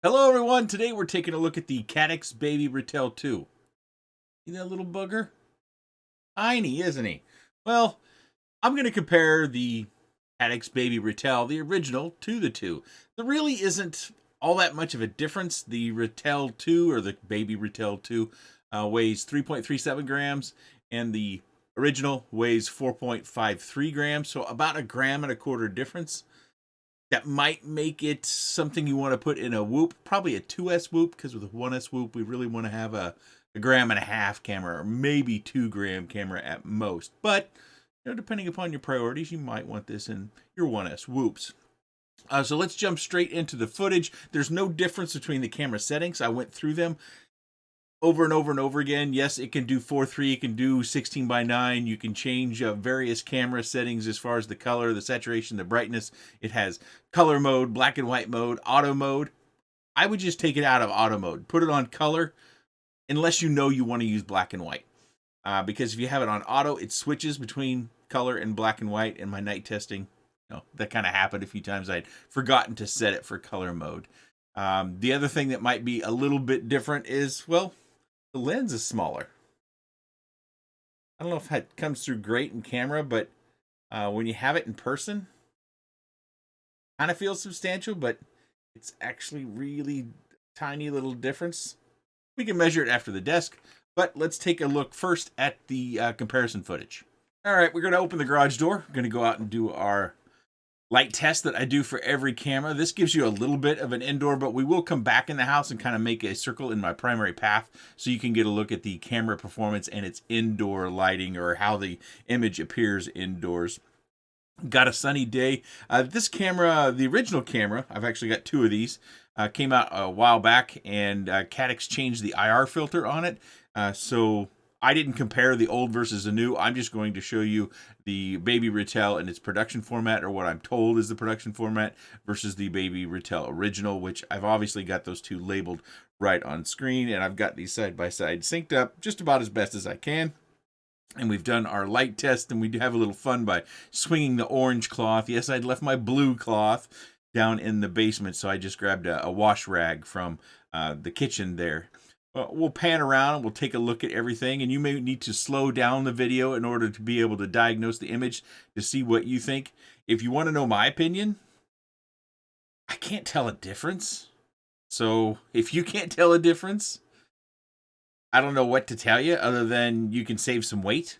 Hello everyone, today we're taking a look at the Caddx Baby Ratel 2. See that little bugger? Tiny, isn't he? Well, I'm going to compare the Caddx Baby Ratel, the original, to the 2. There really isn't all that much of a difference. The Ratel 2, or the Baby Ratel 2, weighs 3.37 grams, and the original weighs 4.53 grams, so about a gram and a quarter difference. That might make it something you want to put in a whoop, probably a 2S whoop, because with a 1S whoop, we really want to have a gram and a half camera, or maybe 2 gram camera at most. But, depending upon your priorities, you might want this in your 1S whoops. So let's jump straight into the footage. There's no difference between the camera settings. I went through them over and over and over again. Yes, it can do 4:3, it can do 16:9. You can change various camera settings as far as the color, the saturation, the brightness. It has color mode, black and white mode, auto mode. I would just take it out of auto mode, put it on color, unless you know you want to use black and white. Because if you have it on auto, it switches between color and black and white. In my night testing, that kind of happened a few times. I'd forgotten to set it for color mode. The other thing that might be a little bit different is, well, the lens is smaller. I don't know if that comes through great in camera, but when you have it in person, kind of feels substantial, but it's actually really tiny little difference. We can measure it after the desk, but let's take a look first at the comparison footage. All right, we're going to open the garage door. We're going to go out and do our light test that I do for every camera. This gives you a little bit of an indoor, but we will come back in the house and kind of make a circle in my primary path so you can get a look at the camera performance and its indoor lighting, or how the image appears indoors. Got a sunny day. This camera, the original camera, I've actually got 2 of these, came out a while back, and Caddx changed the IR filter on it. So I didn't compare the old versus the new. I'm just going to show you the Baby Ratel in its production format, or what I'm told is the production format, versus the Baby Ratel original, which I've obviously got those 2 labeled right on screen, and I've got these side by side synced up just about as best as I can. And we've done our light test, and we do have a little fun by swinging the orange cloth. Yes, I'd left my blue cloth down in the basement, so I just grabbed a wash rag from the kitchen there. We'll pan around and we'll take a look at everything, and you may need to slow down the video in order to be able to diagnose the image to see what you think. If you want to know my opinion, I can't tell a difference. So if you can't tell a difference, I don't know what to tell you other than you can save some weight.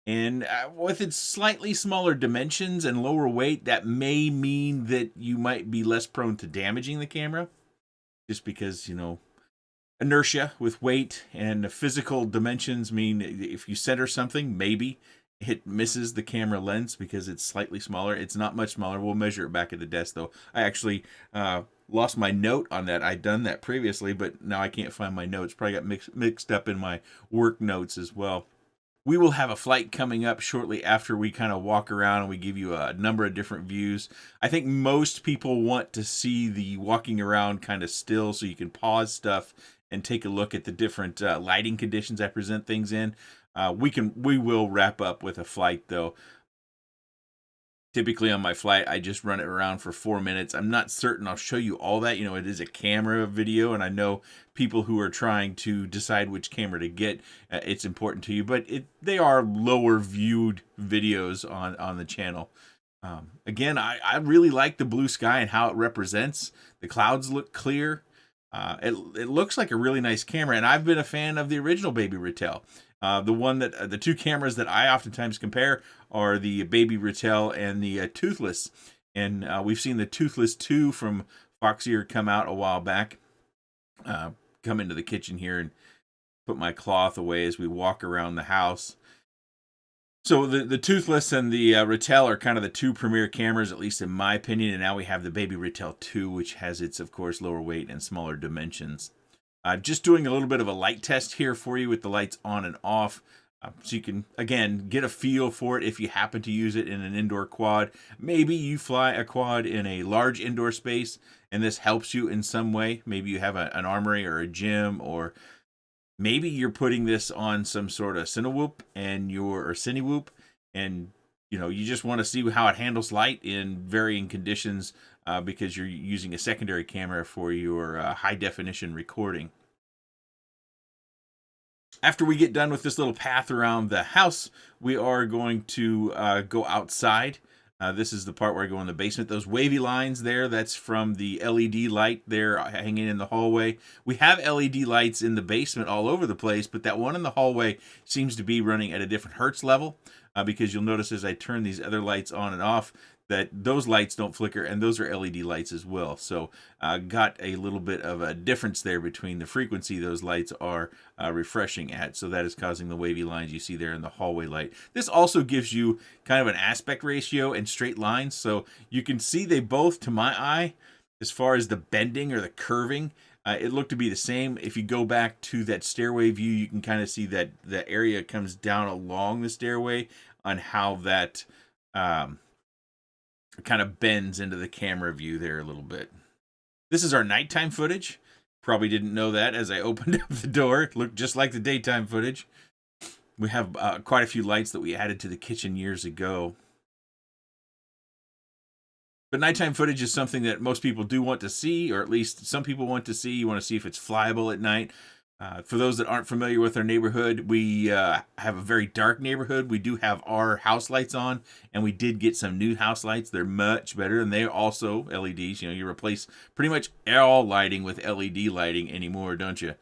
And with its slightly smaller dimensions and lower weight, that may mean that you might be less prone to damaging the camera. Just because, inertia with weight and physical dimensions mean if you center something, maybe it misses the camera lens because it's slightly smaller. It's not much smaller. We'll measure it back at the desk, though. I actually lost my note on that. I'd done that previously, but now I can't find my notes. Probably got mixed up in my work notes as well. We will have a flight coming up shortly after we kind of walk around and we give you a number of different views. I think most people want to see the walking around kind of still, so you can pause stuff and take a look at the different lighting conditions I present things in. We will wrap up with a flight, though. Typically on my flight, I just run it around for 4 minutes. I'm not certain I'll show you all that. It is a camera video, and I know people who are trying to decide which camera to get, it's important to you. But they are lower viewed videos on the channel. Again, I really like the blue sky and how it represents. The clouds look clear. It looks like a really nice camera, and I've been a fan of the original Baby Ratel. The 2 cameras that I oftentimes compare are the Baby Ratel and the Toothless. And we've seen the Toothless 2 from Foxeer come out a while back. Come into the kitchen here and put my cloth away as we walk around the house. So the Toothless and the Ratel are kind of the 2 premier cameras, at least in my opinion. And now we have the Baby Ratel 2, which has its, of course, lower weight and smaller dimensions. Just doing a little bit of a light test here for you with the lights on and off. So you can, again, get a feel for it if you happen to use it in an indoor quad. Maybe you fly a quad in a large indoor space, and this helps you in some way. Maybe you have an armory or a gym, or maybe you're putting this on some sort of Cinewhoop or Cinewhoop, and you just want to see how it handles light in varying conditions because you're using a secondary camera for your high definition recording. After we get done with this little path around the house, we are going to go outside. This is the part where I go in the basement. Those wavy lines there, that's from the LED light there hanging in the hallway. We have LED lights in the basement all over the place, but that one in the hallway seems to be running at a different hertz level, because you'll notice as I turn these other lights on and off, that those lights don't flicker, and those are LED lights as well. So got a little bit of a difference there between the frequency those lights are refreshing at. So that is causing the wavy lines you see there in the hallway light. This also gives you kind of an aspect ratio and straight lines. So you can see they both, to my eye, as far as the bending or the curving, it looked to be the same. If you go back to that stairway view, you can kind of see that the area comes down along the stairway on how that kind of bends into the camera view there a little bit. This is our nighttime footage. Probably didn't know that as I opened up the door. It looked just like the daytime footage. We have quite a few lights that we added to the kitchen years ago. But nighttime footage is something that most people do want to see, or at least some people want to see. You want to see if it's flyable at night. For those that aren't familiar with our neighborhood, we have a very dark neighborhood. We do have our house lights on, and we did get some new house lights. They're much better, and they're also LEDs. You know, you replace pretty much all lighting with LED lighting anymore, don't you?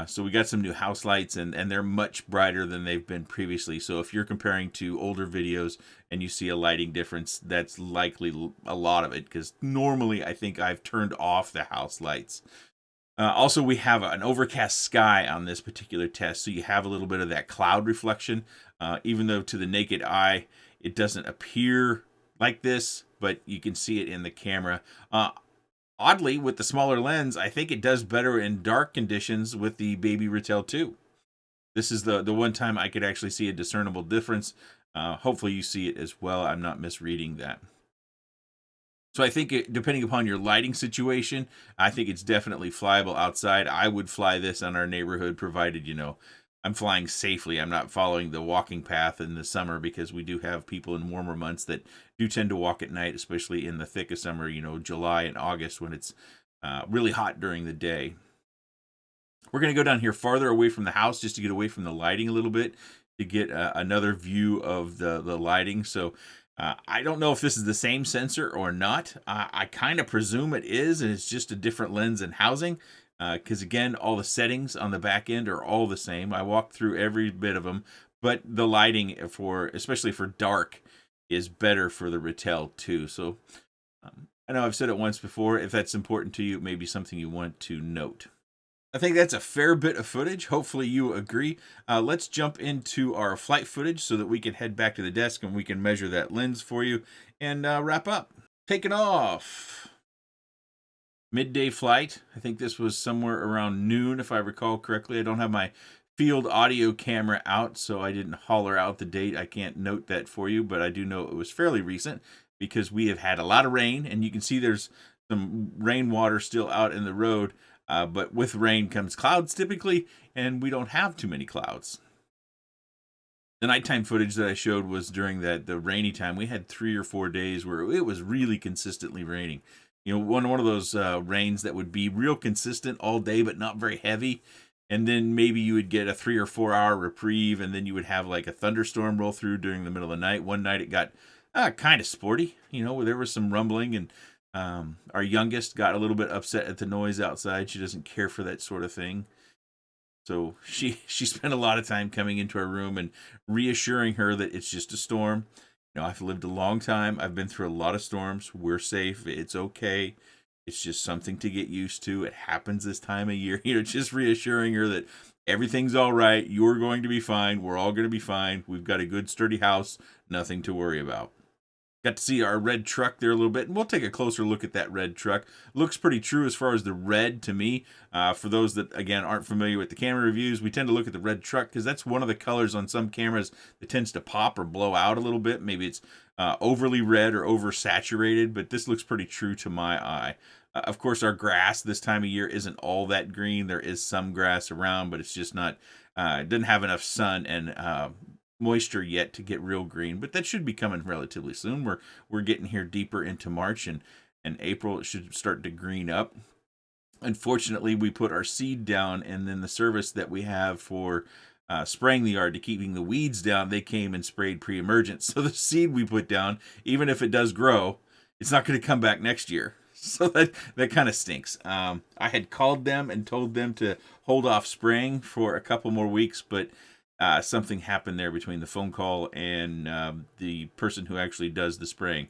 So we got some new house lights, and they're much brighter than they've been previously. So if you're comparing to older videos and you see a lighting difference, that's likely a lot of it, because normally I think I've turned off the house lights. Also, we have an overcast sky on this particular test, so you have a little bit of that cloud reflection, even though to the naked eye, it doesn't appear like this, but you can see it in the camera. Oddly, with the smaller lens, I think it does better in dark conditions with the Baby Ratel 2. This is the one time I could actually see a discernible difference. Hopefully you see it as well. I'm not misreading that. So I think depending upon your lighting situation, I think it's definitely flyable outside. I would fly this on our neighborhood, provided, you know, I'm flying safely. I'm not following the walking path in the summer, because we do have people in warmer months that do tend to walk at night, especially in the thick of summer, you know, July and August, when it's really hot during the day. We're going to go down here farther away from the house just to get away from the lighting a little bit, to get another view of the lighting. So I don't know if this is the same sensor or not. I kind of presume it is, and it's just a different lens and housing, because again, all the settings on the back end are all the same. I walked through every bit of them, but the lighting, especially for dark, is better for the Ratel 2. So I know I've said it once before. If that's important to you, it may be something you want to note. I think that's a fair bit of footage. Hopefully you agree. Let's jump into our flight footage so that we can head back to the desk and we can measure that lens for you and wrap up. Taking off. Midday flight. I think this was somewhere around noon, if I recall correctly. I don't have my field audio camera out, so I didn't holler out the date. I can't note that for you, but I do know it was fairly recent, because we have had a lot of rain, and you can see there's some rainwater still out in the road. But with rain comes clouds typically, and we don't have too many clouds. The nighttime footage that I showed was during the rainy time. We had 3 or 4 days where it was really consistently raining. You know, one of those rains that would be real consistent all day, but not very heavy. And then maybe you would get a 3 or 4 hour reprieve, and then you would have like a thunderstorm roll through during the middle of the night. One night it got kind of sporty, you know, where there was some rumbling, and our youngest got a little bit upset at the noise outside. She doesn't care for that sort of thing. So she spent a lot of time coming into our room and reassuring her that it's just a storm. You know, I've lived a long time. I've been through a lot of storms. We're safe. It's okay. It's just something to get used to. It happens this time of year. You know, just reassuring her that everything's all right. You're going to be fine. We're all going to be fine. We've got a good, sturdy house. Nothing to worry about. Got to see our red truck there a little bit, and we'll take a closer look at that red truck. Looks pretty true as far as the red to me. For those that, again, aren't familiar with the camera reviews, we tend to look at the red truck because that's one of the colors on some cameras that tends to pop or blow out a little bit. Maybe it's overly red or oversaturated, but this looks pretty true to my eye. Of course, our grass this time of year isn't all that green. There is some grass around, but it's just not, it doesn't have enough sun and moisture yet to get real green, but that should be coming relatively soon. We're getting here deeper into March, and and April it should start to green up. Unfortunately, we put our seed down, and then the service that we have for spraying the yard to keeping the weeds down, they came and sprayed pre-emergent. So the seed we put down, even if it does grow, it's not going to come back next year. So that kind of stinks. I had called them and told them to hold off spraying for a couple more weeks, but something happened there between the phone call and the person who actually does the spraying.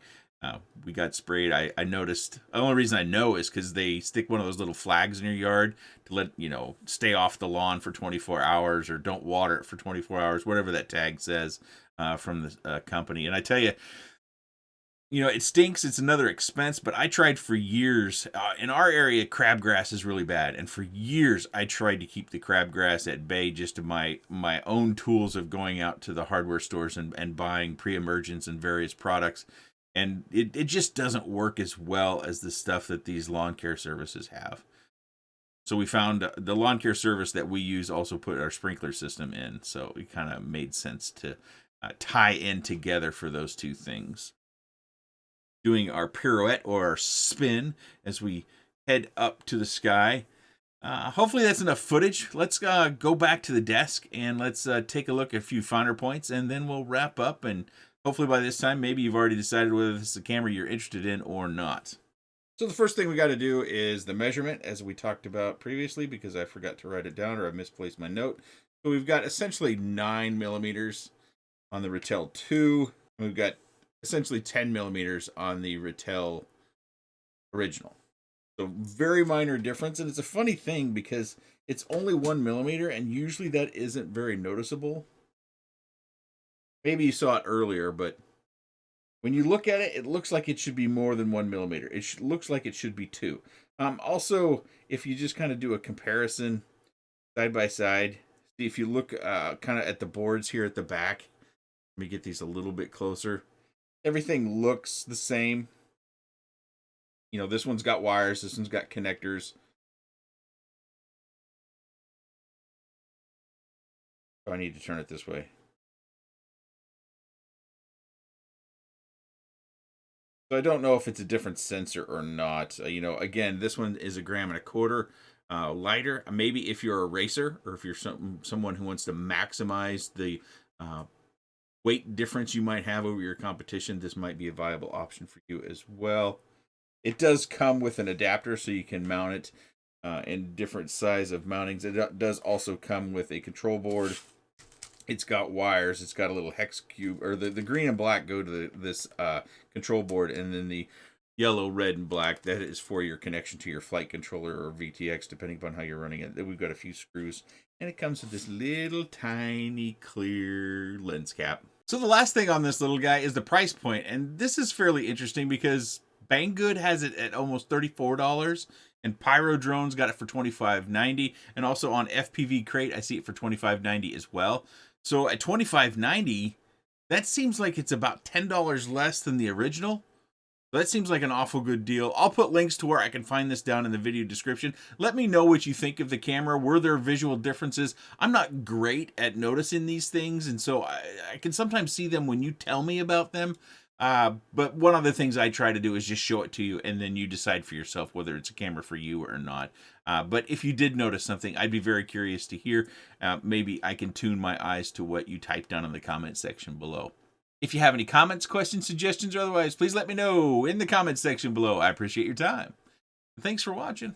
We got sprayed. I noticed. The only reason I know is because they stick one of those little flags in your yard to let stay off the lawn for 24 hours or don't water it for 24 hours, whatever that tag says from the company. And I tell you, it stinks. It's another expense, but I tried for years. In our area, crabgrass is really bad. And for years, I tried to keep the crabgrass at bay just to my own tools of going out to the hardware stores and buying pre-emergents and various products. And it just doesn't work as well as the stuff that these lawn care services have. So we found the lawn care service that we use also put our sprinkler system in. So it kind of made sense to tie in together for those two things. Doing our pirouette or our spin as we head up to the sky. Hopefully that's enough footage. Let's go back to the desk and let's take a look at a few finer points, and then we'll wrap up. And hopefully by this time, maybe you've already decided whether this is a camera you're interested in or not. So the first thing we got to do is the measurement, as we talked about previously, because I forgot to write it down or I misplaced my note. So we've got essentially 9 millimeters on the Ratel 2. We've got essentially 10 millimeters on the Ratel original. So very minor difference. And it's a funny thing because it's only 1 millimeter, and usually that isn't very noticeable. Maybe you saw it earlier, but when you look at it, it looks like it should be more than 1 millimeter. It looks like it should be 2. Also, if you just kind of do a comparison side by side, see if you look kind of at the boards here at the back. Let me get these a little bit closer. Everything looks the same. This one's got wires. This one's got connectors. Oh, I need to turn it this way. So I don't know if it's a different sensor or not. Again, this one is 1.25 grams lighter. Maybe if you're a racer or if you're someone who wants to maximize the weight difference you might have over your competition, this might be a viable option for you as well. It does come with an adapter, so you can mount it in different size of mountings. It does also come with a control board. It's got wires. It's got a little hex cube, or the green and black go to this control board, and then the yellow, red, and black, that is for your connection to your flight controller or VTX, depending upon how you're running it. Then we've got a few screws, and it comes with this little tiny clear lens cap. So the last thing on this little guy is the price point, and this is fairly interesting because Banggood has it at almost $34, and Pyro Drones got it for $25.90, and also on FPV Crate, I see it for $25.90 as well. So at $25.90, that seems like it's about $10 less than the original. So that seems like an awful good deal. I'll put links to where I can find this down in the video description. Let me know what you think of the camera. Were there visual differences? I'm not great at noticing these things, and so I can sometimes see them when you tell me about them. But one of the things I try to do is just show it to you, and then you decide for yourself whether it's a camera for you or not. But if you did notice something, I'd be very curious to hear. Maybe I can tune my eyes to what you type down in the comment section below. If you have any comments, questions, suggestions, or otherwise, please let me know in the comments section below. I appreciate your time. Thanks for watching.